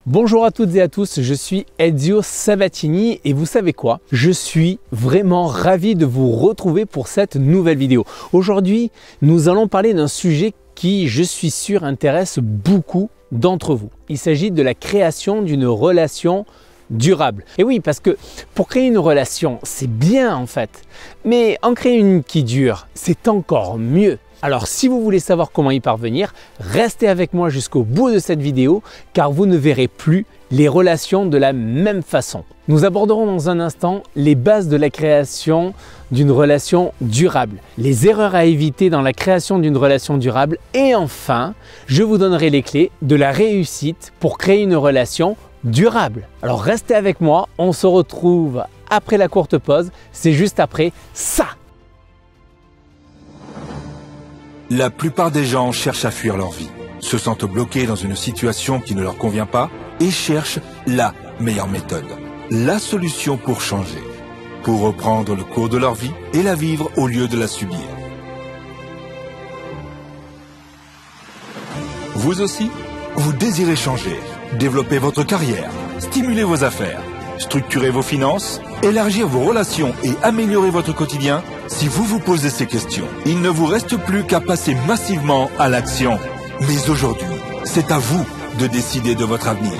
Bonjour à toutes et à tous, je suis Ezio Sabatini et vous savez quoi? Je suis vraiment ravi de vous retrouver pour cette nouvelle vidéo. Aujourd'hui, nous allons parler d'un sujet qui, je suis sûr, intéresse beaucoup d'entre vous. Il s'agit de la création d'une relation durable. Et oui, parce que pour créer une relation, c'est bien en fait, mais en créer une qui dure, c'est encore mieux. Alors si vous voulez savoir comment y parvenir, restez avec moi jusqu'au bout de cette vidéo car vous ne verrez plus les relations de la même façon. Nous aborderons dans un instant les bases de la création d'une relation durable, les erreurs à éviter dans la création d'une relation durable et enfin, je vous donnerai les clés de la réussite pour créer une relation durable. Alors restez avec moi, on se retrouve après la courte pause, c'est juste après ça. La plupart des gens cherchent à fuir leur vie, se sentent bloqués dans une situation qui ne leur convient pas et cherchent la meilleure méthode, la solution pour changer, pour reprendre le cours de leur vie et la vivre au lieu de la subir. Vous aussi, vous désirez changer, développer votre carrière, stimuler vos affaires, structurer vos finances, élargir vos relations et améliorer votre quotidien? Si vous vous posez ces questions, il ne vous reste plus qu'à passer massivement à l'action. Mais aujourd'hui, c'est à vous de décider de votre avenir.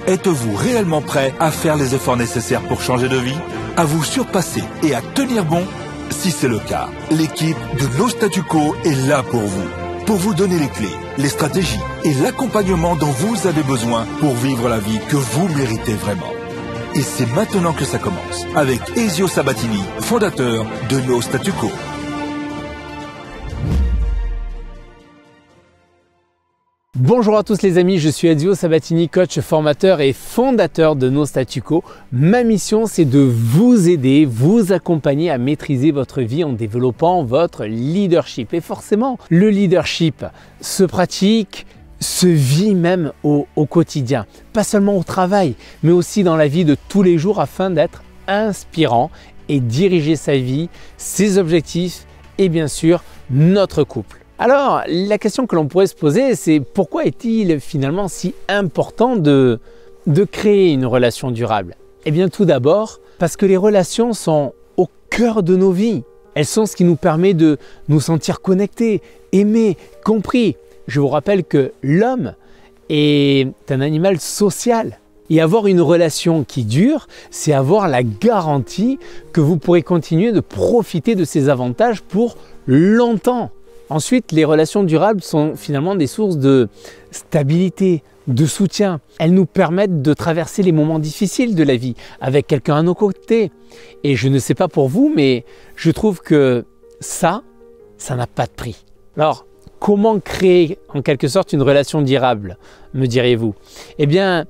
Êtes-vous réellement prêt à faire les efforts nécessaires pour changer de vie, à vous surpasser et à tenir bon? Si c'est le cas, l'équipe de No Statu Quo est là pour vous donner les clés, les stratégies et l'accompagnement dont vous avez besoin pour vivre la vie que vous méritez vraiment. Et c'est maintenant que ça commence, avec Ezio Sabatini, fondateur de No Statu Quo. Bonjour à tous les amis, je suis Ezio Sabatini, coach, formateur et fondateur de No Statu Quo. Ma mission, c'est de vous aider, vous accompagner à maîtriser votre vie en développant votre leadership. Et forcément, le leadership se pratique, se vit même au quotidien, pas seulement au travail, mais aussi dans la vie de tous les jours afin d'être inspirant et diriger sa vie, ses objectifs et bien sûr notre couple. Alors la question que l'on pourrait se poser, c'est pourquoi est-il finalement si important de créer une relation durable? Eh bien tout d'abord parce que les relations sont au cœur de nos vies. Elles sont ce qui nous permet de nous sentir connectés, aimés, compris. Je vous rappelle que l'homme est un animal social et avoir une relation qui dure, c'est avoir la garantie que vous pourrez continuer de profiter de ces avantages pour longtemps. Ensuite, les relations durables sont finalement des sources de stabilité, de soutien. Elles nous permettent de traverser les moments difficiles de la vie avec quelqu'un à nos côtés. Et je ne sais pas pour vous, mais je trouve que ça n'a pas de prix. Alors, comment créer en quelque sorte une relation durable, me direz-vous? Eh bien,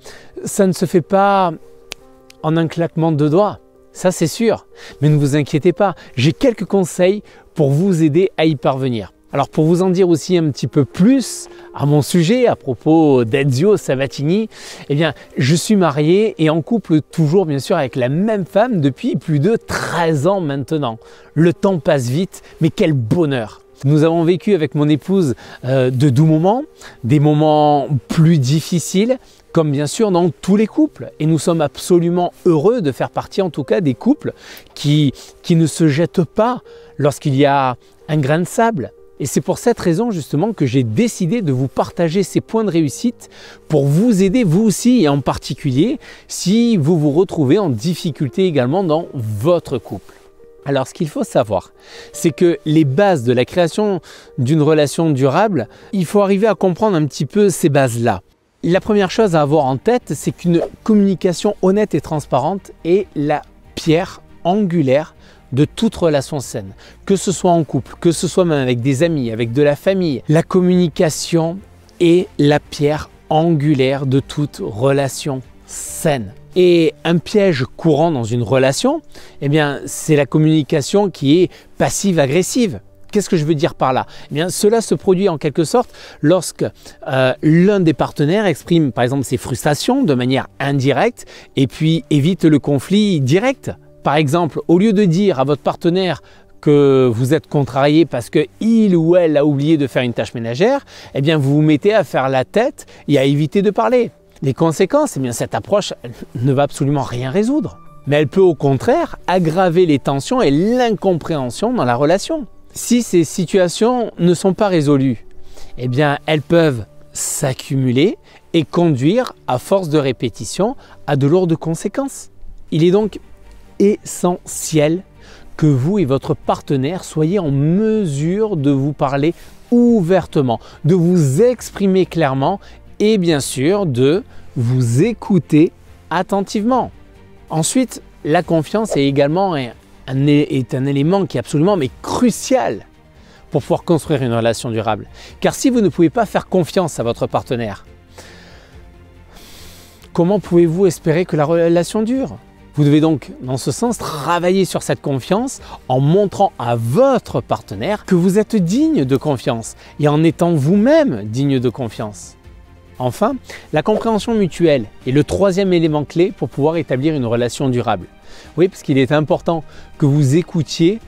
ça ne se fait pas en un claquement de doigts, ça c'est sûr. Mais ne vous inquiétez pas, j'ai quelques conseils pour vous aider à y parvenir. Alors pour vous en dire aussi un petit peu plus à mon sujet, à propos d'Ezio Sabatini, eh bien je suis marié et en couple toujours bien sûr avec la même femme depuis plus de 13 ans maintenant. Le temps passe vite, mais quel bonheur! Nous avons vécu avec mon épouse de doux moments, des moments plus difficiles, comme bien sûr dans tous les couples. Et nous sommes absolument heureux de faire partie en tout cas des couples qui ne se jettent pas lorsqu'il y a un grain de sable. Et c'est pour cette raison justement que j'ai décidé de vous partager ces points de réussite pour vous aider vous aussi et en particulier si vous vous retrouvez en difficulté également dans votre couple. Alors ce qu'il faut savoir, c'est que les bases de la création d'une relation durable, il faut arriver à comprendre un petit peu ces bases-là. La première chose à avoir en tête, c'est qu'une communication honnête et transparente est la pierre angulaire de toute relation saine, que ce soit en couple, que ce soit même avec des amis, avec de la famille. La communication est la pierre angulaire de toute relation saine. Et un piège courant dans une relation, eh bien, c'est la communication qui est passive-agressive. Qu'est-ce que je veux dire par là? Eh bien, cela se produit en quelque sorte lorsque l'un des partenaires exprime par exemple ses frustrations de manière indirecte et puis évite le conflit direct. Par exemple, au lieu de dire à votre partenaire que vous êtes contrarié parce qu'il ou elle a oublié de faire une tâche ménagère, eh bien vous vous mettez à faire la tête et à éviter de parler. Les conséquences, eh bien, cette approche ne va absolument rien résoudre. Mais elle peut au contraire aggraver les tensions et l'incompréhension dans la relation. Si ces situations ne sont pas résolues, eh bien, elles peuvent s'accumuler et conduire, à force de répétition, à de lourdes conséquences. Il est donc essentiel que vous et votre partenaire soyez en mesure de vous parler ouvertement, de vous exprimer clairement et bien sûr de vous écouter attentivement. Ensuite, la confiance est également un élément qui est absolument crucial pour pouvoir construire une relation durable. Car si vous ne pouvez pas faire confiance à votre partenaire, comment pouvez-vous espérer que la relation dure? Vous devez donc, dans ce sens, travailler sur cette confiance en montrant à votre partenaire que vous êtes digne de confiance et en étant vous-même digne de confiance. Enfin, la compréhension mutuelle est le troisième élément clé pour pouvoir établir une relation durable. Oui, parce qu'il est important que vous écoutiez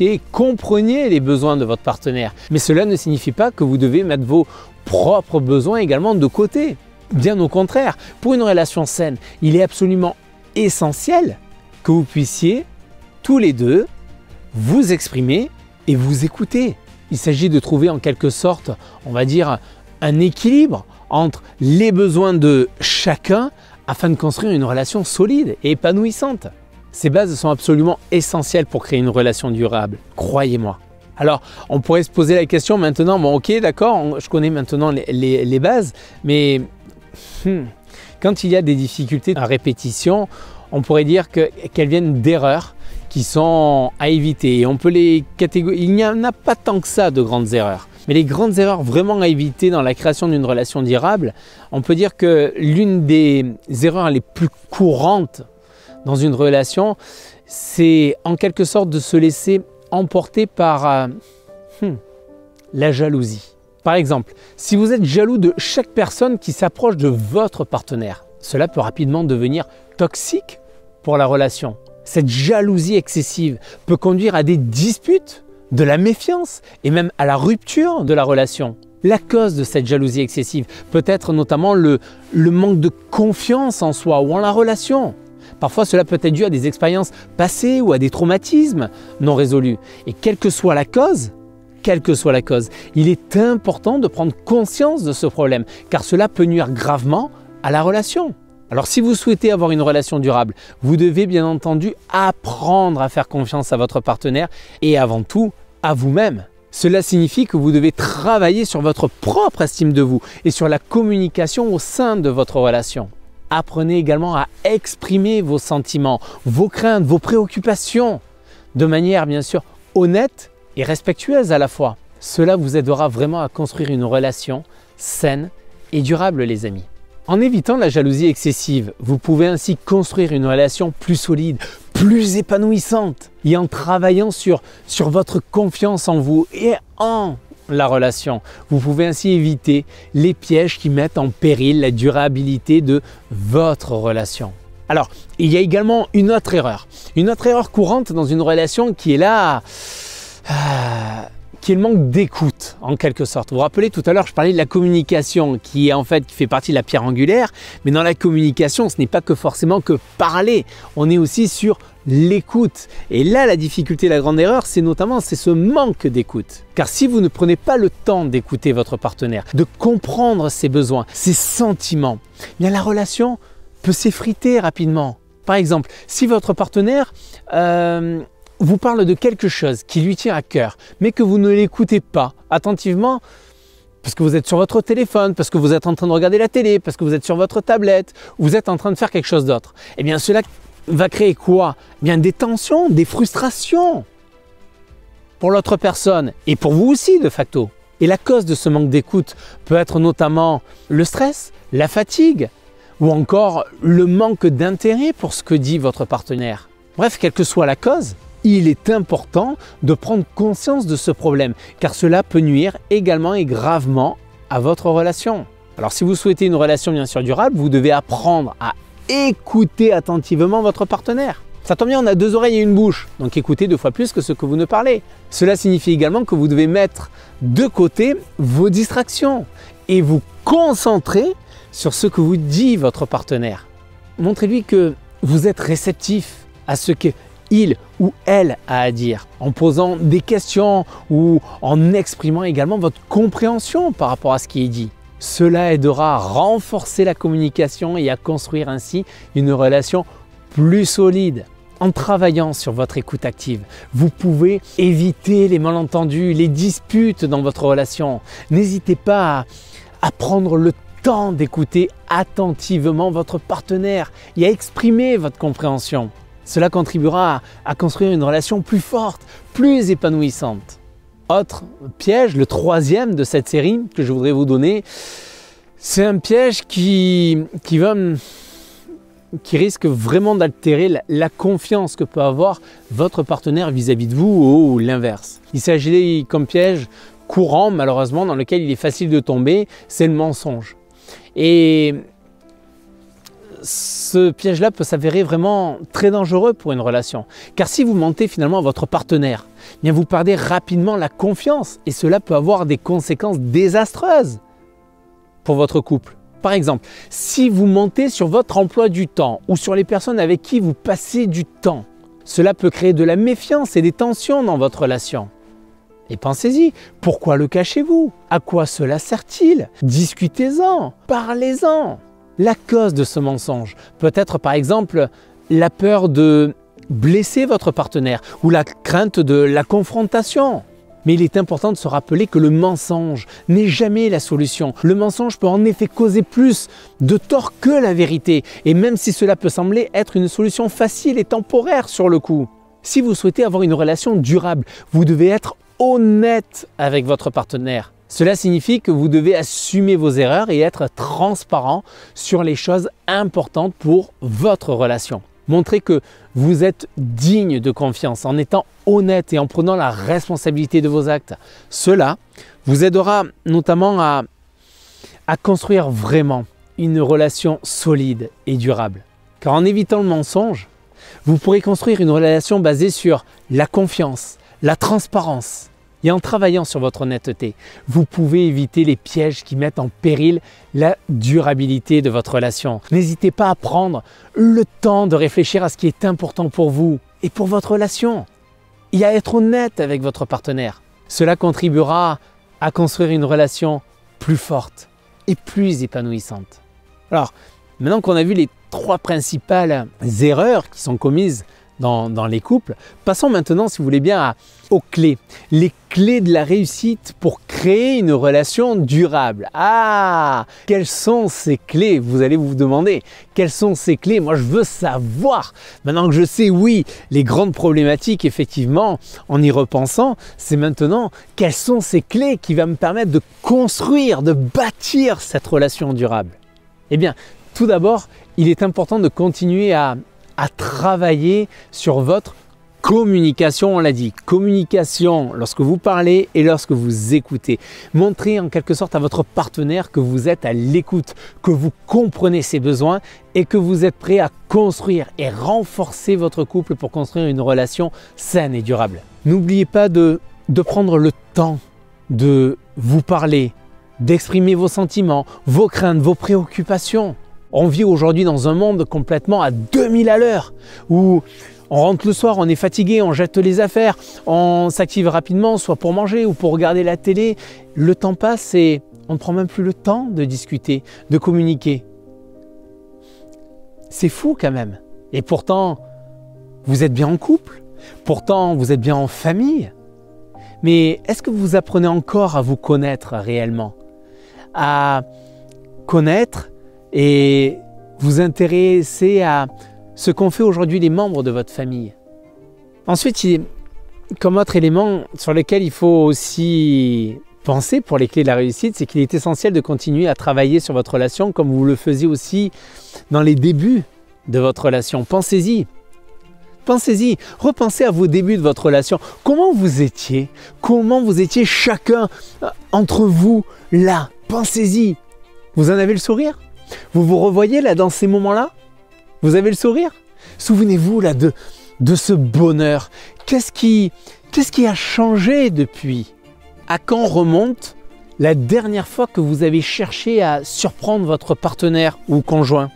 et compreniez les besoins de votre partenaire. Mais cela ne signifie pas que vous devez mettre vos propres besoins également de côté. Bien au contraire, pour une relation saine, il est absolument essentiel que vous puissiez tous les deux vous exprimer et vous écouter. Il s'agit de trouver en quelque sorte, on va dire, un équilibre entre les besoins de chacun afin de construire une relation solide et épanouissante. Ces bases sont absolument essentielles pour créer une relation durable, croyez-moi. Alors, on pourrait se poser la question maintenant, bon ok d'accord, je connais maintenant les bases, mais quand il y a des difficultés à répétition, on pourrait dire qu'elles viennent d'erreurs qui sont à éviter. Et on peut les catégoriser. Il n'y en a pas tant que ça de grandes erreurs. Mais les grandes erreurs vraiment à éviter dans la création d'une relation durable, on peut dire que l'une des erreurs les plus courantes dans une relation, c'est en quelque sorte de se laisser emporter par la jalousie. Par exemple, si vous êtes jaloux de chaque personne qui s'approche de votre partenaire, cela peut rapidement devenir toxique pour la relation. Cette jalousie excessive peut conduire à des disputes, de la méfiance et même à la rupture de la relation. La cause de cette jalousie excessive peut être notamment le manque de confiance en soi ou en la relation. Parfois, cela peut être dû à des expériences passées ou à des traumatismes non résolus. Et quelle que soit la cause, il est important de prendre conscience de ce problème, car cela peut nuire gravement à la relation. Alors si vous souhaitez avoir une relation durable, vous devez bien entendu apprendre à faire confiance à votre partenaire et avant tout à vous-même. Cela signifie que vous devez travailler sur votre propre estime de vous et sur la communication au sein de votre relation. Apprenez également à exprimer vos sentiments, vos craintes, vos préoccupations de manière bien sûr honnête et respectueuse à la fois. Cela vous aidera vraiment à construire une relation saine et durable, les amis. En évitant la jalousie excessive, vous pouvez ainsi construire une relation plus solide, plus épanouissante et en travaillant sur votre confiance en vous et en la relation. Vous pouvez ainsi éviter les pièges qui mettent en péril la durabilité de votre relation. Alors, il y a également une autre erreur courante dans une relation qui est là, qui est le manque d'écoute en quelque sorte. Vous vous rappelez tout à l'heure, je parlais de la communication qui fait partie de la pierre angulaire, mais dans la communication, ce n'est pas que forcément que parler, on est aussi sur l'écoute. Et là, la difficulté, la grande erreur, c'est ce manque d'écoute. Car si vous ne prenez pas le temps d'écouter votre partenaire, de comprendre ses besoins, ses sentiments, bien la relation peut s'effriter rapidement. Par exemple, si votre partenaire vous parle de quelque chose qui lui tient à cœur, mais que vous ne l'écoutez pas attentivement, parce que vous êtes sur votre téléphone, parce que vous êtes en train de regarder la télé, parce que vous êtes sur votre tablette, ou vous êtes en train de faire quelque chose d'autre, eh bien cela va créer quoi? Eh bien des tensions, des frustrations pour l'autre personne et pour vous aussi de facto. Et la cause de ce manque d'écoute peut être notamment le stress, la fatigue, ou encore le manque d'intérêt pour ce que dit votre partenaire. Bref, quelle que soit la cause, il est important de prendre conscience de ce problème, car cela peut nuire également et gravement à votre relation. Alors si vous souhaitez une relation bien sûr durable, vous devez apprendre à écouter attentivement votre partenaire. Ça tombe bien, on a deux oreilles et une bouche, donc écoutez 2 fois plus que ce que vous ne parlez. Cela signifie également que vous devez mettre de côté vos distractions et vous concentrer sur ce que vous dit votre partenaire. Montrez-lui que vous êtes réceptif à ce qu'il ou elle a à dire, en posant des questions ou en exprimant également votre compréhension par rapport à ce qui est dit. Cela aidera à renforcer la communication et à construire ainsi une relation plus solide. En travaillant sur votre écoute active, vous pouvez éviter les malentendus, les disputes dans votre relation. N'hésitez pas à prendre le temps d'écouter attentivement votre partenaire et à exprimer votre compréhension. Cela contribuera à construire une relation plus forte, plus épanouissante. Autre piège, le troisième de cette série que je voudrais vous donner, c'est un piège qui risque vraiment d'altérer la confiance que peut avoir votre partenaire vis-à-vis de vous ou l'inverse. Il s'agit comme piège courant malheureusement dans lequel il est facile de tomber, c'est le mensonge. Et ce piège-là peut s'avérer vraiment très dangereux pour une relation. Car si vous mentez finalement à votre partenaire, eh bien vous perdez rapidement la confiance et cela peut avoir des conséquences désastreuses pour votre couple. Par exemple, si vous mentez sur votre emploi du temps ou sur les personnes avec qui vous passez du temps, cela peut créer de la méfiance et des tensions dans votre relation. Et pensez-y, pourquoi le cachez-vous? À quoi cela sert-il? Discutez-en, parlez-en. La cause de ce mensonge peut être par exemple la peur de blesser votre partenaire ou la crainte de la confrontation. Mais il est important de se rappeler que le mensonge n'est jamais la solution. Le mensonge peut en effet causer plus de tort que la vérité. Et même si cela peut sembler être une solution facile et temporaire sur le coup. Si vous souhaitez avoir une relation durable, vous devez être honnête avec votre partenaire. Cela signifie que vous devez assumer vos erreurs et être transparent sur les choses importantes pour votre relation. Montrez que vous êtes digne de confiance en étant honnête et en prenant la responsabilité de vos actes. Cela vous aidera notamment à construire vraiment une relation solide et durable. Car en évitant le mensonge, vous pourrez construire une relation basée sur la confiance, la transparence. Et en travaillant sur votre honnêteté, vous pouvez éviter les pièges qui mettent en péril la durabilité de votre relation. N'hésitez pas à prendre le temps de réfléchir à ce qui est important pour vous et pour votre relation. Et à être honnête avec votre partenaire. Cela contribuera à construire une relation plus forte et plus épanouissante. Alors, maintenant qu'on a vu les 3 principales erreurs qui sont commises dans les couples, passons maintenant, si vous voulez bien, aux clés. Les clés de la réussite pour créer une relation durable. Ah, quelles sont ces clés? Vous allez vous demander, quelles sont ces clés? Moi, je veux savoir. Maintenant que je sais, oui, les grandes problématiques, effectivement, en y repensant, c'est maintenant, quelles sont ces clés qui vont me permettre de construire, de bâtir cette relation durable? Eh bien, tout d'abord, il est important de continuer à travailler sur votre communication, on l'a dit. Communication lorsque vous parlez et lorsque vous écoutez. Montrez en quelque sorte à votre partenaire que vous êtes à l'écoute, que vous comprenez ses besoins et que vous êtes prêt à construire et renforcer votre couple pour construire une relation saine et durable. N'oubliez pas de prendre le temps de vous parler, d'exprimer vos sentiments, vos craintes, vos préoccupations. On vit aujourd'hui dans un monde complètement à 2000 à l'heure où on rentre le soir, on est fatigué, on jette les affaires, on s'active rapidement, soit pour manger ou pour regarder la télé. Le temps passe et on ne prend même plus le temps de discuter, de communiquer. C'est fou quand même. Et pourtant, vous êtes bien en couple, pourtant vous êtes bien en famille. Mais est-ce que vous apprenez encore à vous connaître réellement? À connaître et vous intéresser à ce qu'ont fait aujourd'hui les membres de votre famille. Ensuite, comme autre élément sur lequel il faut aussi penser pour les clés de la réussite, c'est qu'il est essentiel de continuer à travailler sur votre relation comme vous le faisiez aussi dans les débuts de votre relation. Pensez-y. Pensez-y, repensez à vos débuts de votre relation. Comment vous étiez? Comment vous étiez chacun entre vous là? Pensez-y. Vous en avez le sourire? Vous vous revoyez là dans ces moments-là? Vous avez le sourire? Souvenez-vous là de ce bonheur. Qu'est-ce qui a changé depuis? À quand remonte la dernière fois que vous avez cherché à surprendre votre partenaire ou conjoint?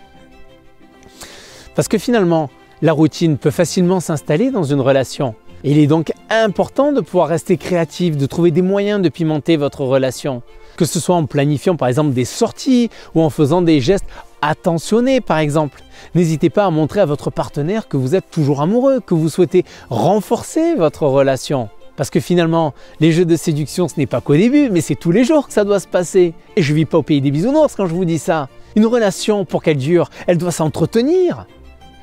Parce que finalement, la routine peut facilement s'installer dans une relation. Et il est donc important de pouvoir rester créatif, de trouver des moyens de pimenter votre relation. Que ce soit en planifiant par exemple des sorties ou en faisant des gestes attentionnés par exemple. N'hésitez pas à montrer à votre partenaire que vous êtes toujours amoureux, que vous souhaitez renforcer votre relation. Parce que finalement, les jeux de séduction, ce n'est pas qu'au début, mais c'est tous les jours que ça doit se passer. Et je ne vis pas au pays des bisounours quand je vous dis ça. Une relation, pour qu'elle dure, elle doit s'entretenir.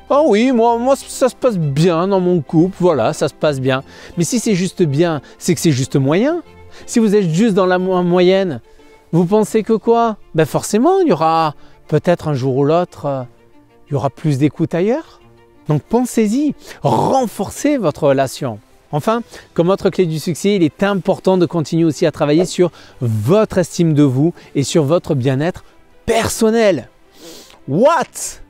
Ah oui, moi ça se passe bien dans mon couple, voilà, ça se passe bien. Mais si c'est juste bien, c'est que c'est juste moyen. Si vous êtes juste dans la moyenne, vous pensez que quoi? Ben forcément, il y aura peut-être un jour ou l'autre, il y aura plus d'écoute ailleurs. Donc pensez-y, renforcez votre relation. Enfin, comme autre clé du succès, il est important de continuer aussi à travailler sur votre estime de vous et sur votre bien-être personnel. What?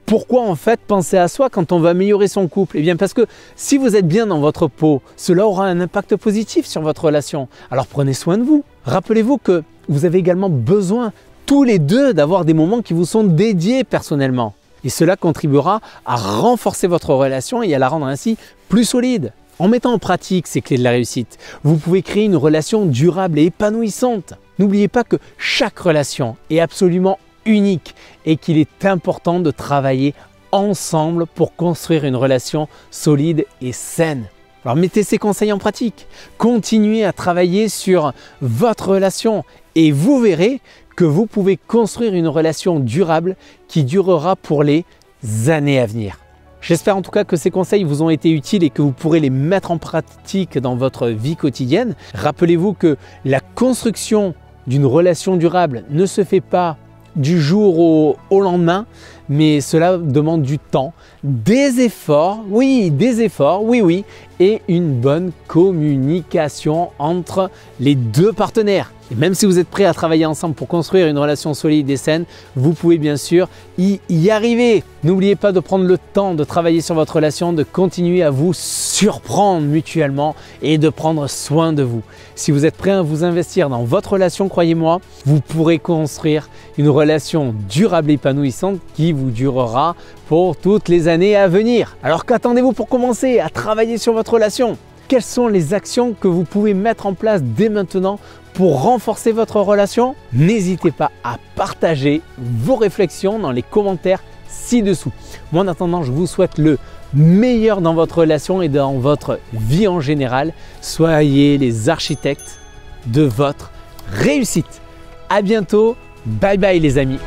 Pourquoi en fait penser à soi quand on veut améliorer son couple? Eh bien parce que si vous êtes bien dans votre peau, cela aura un impact positif sur votre relation. Alors prenez soin de vous. Rappelez-vous que vous avez également besoin tous les deux d'avoir des moments qui vous sont dédiés personnellement. Et cela contribuera à renforcer votre relation et à la rendre ainsi plus solide. En mettant en pratique ces clés de la réussite, vous pouvez créer une relation durable et épanouissante. N'oubliez pas que chaque relation est absolument unique et qu'il est important de travailler ensemble pour construire une relation solide et saine. Alors mettez ces conseils en pratique, continuez à travailler sur votre relation et vous verrez que vous pouvez construire une relation durable qui durera pour les années à venir. J'espère en tout cas que ces conseils vous ont été utiles et que vous pourrez les mettre en pratique dans votre vie quotidienne. Rappelez-vous que la construction d'une relation durable ne se fait pas du jour au lendemain, mais cela demande du temps, des efforts, oui, et une bonne communication entre les deux partenaires. Et même si vous êtes prêts à travailler ensemble pour construire une relation solide et saine, vous pouvez bien sûr y arriver. N'oubliez pas de prendre le temps de travailler sur votre relation, de continuer à vous surprendre mutuellement et de prendre soin de vous. Si vous êtes prêt à vous investir dans votre relation, croyez-moi, vous pourrez construire une relation durable et épanouissante qui vous durera pour toutes les années à venir. Alors qu'attendez-vous pour commencer à travailler sur votre relation? Quelles sont les actions que vous pouvez mettre en place dès maintenant pour renforcer votre relation? N'hésitez pas à partager vos réflexions dans les commentaires ci-dessous. Moi en attendant, je vous souhaite le meilleur dans votre relation et dans votre vie en général. Soyez les architectes de votre réussite. À bientôt, bye bye les amis.